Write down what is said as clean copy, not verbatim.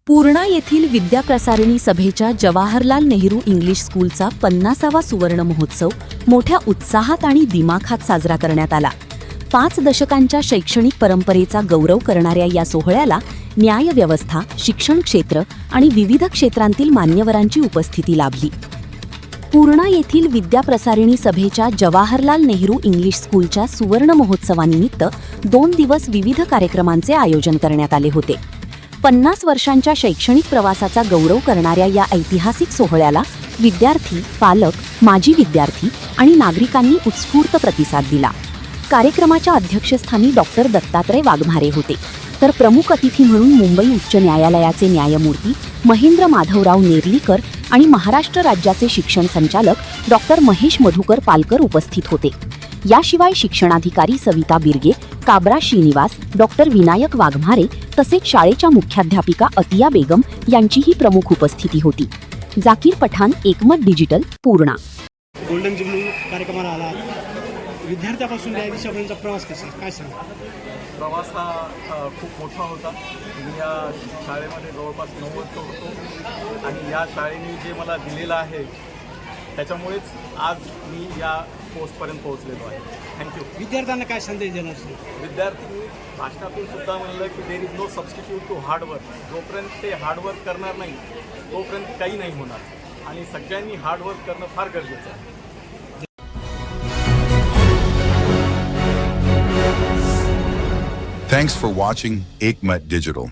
पूर्णा येथील विद्याप्रसारिणी सभेच्या जवाहरलाल नेहरू इंग्लिश स्कूलचा 50वा सुवर्ण महोत्सव मोठ्या उत्साहात आणि दिमाखात साजरा करण्यात आला। 5 दशकांच्या शैक्षणिक परंपरेचा गौरव करणाऱ्या या सोहळ्याला न्यायव्यवस्था, शिक्षण क्षेत्र आणि विविध क्षेत्रांतील मान्यवरांची उपस्थिती लाभली। पूर्णा येथील विद्याप्रसारिणी सभेच्या जवाहरलाल नेहरू इंग्लिश स्कूलच्या सुवर्ण महोत्सवानिमित्त 2 दिवस विविध कार्यक्रमांचे आयोजन करण्यात आले होते। 50 वर्षांच्या शैक्षणिक प्रवासाचा गौरव करणाऱ्या या ऐतिहासिक सोहळ्याला विद्यार्थी, पालक, माजी विद्यार्थी आणि नागरिकांनी उत्स्फूर्त प्रतिसाद दिला। कार्यक्रमाच्या अध्यक्षस्थानी डॉक्टर दत्तात्रय वाघमारे होते, तर प्रमुख अतिथी म्हणून मुंबई उच्च न्यायालयाचे न्यायमूर्ती महेंद्र माधवराव नेर्लीकर आणि महाराष्ट्र राज्याचे शिक्षण संचालक डॉक्टर महेश मधुकर पालकर उपस्थित होते। याशिवाय शिक्षणाधिकारी सविता बिर्गे, काबरा श्रीनिवास, डॉक्टर विनायक वाघमारे तसेच शाळेच्या मुख्याध्यापिका अतिया बेगम यांचीही प्रमुख उपस्थिती होती। जाकीर पठाण, एकमत डिजिटल, पूर्णा। गोल्डन जुबली कार्यक्रमाला आला, विद्यार्थ्यापासून न्यायाधीशापर्यंतचा प्रवास कसा, काय सांगा? प्रवास हा खूप मोठा होता। मी या शाळेमध्ये जवळपास 9 वर्ष होतो आणि या शाळेने जे मला दिलेलं आहे त्याच्यामुळेच आज मी या पोस्टपर्यंत पोहोचलेलो आहे। थँक्यू। विद्यार्थ्यांना काय संदेश देणार? विद्यार्थ्यांनी भाषणातून सुद्धा म्हणलं की there is no substitute to hard work. जोपर्यंत ते हार्डवर्क करणार नाही तोपर्यंत काही नाही होणार आणि सगळ्यांनी हार्डवर्क करणं फार गरजेचं आहे। Thanks for watching Ekmat Digital.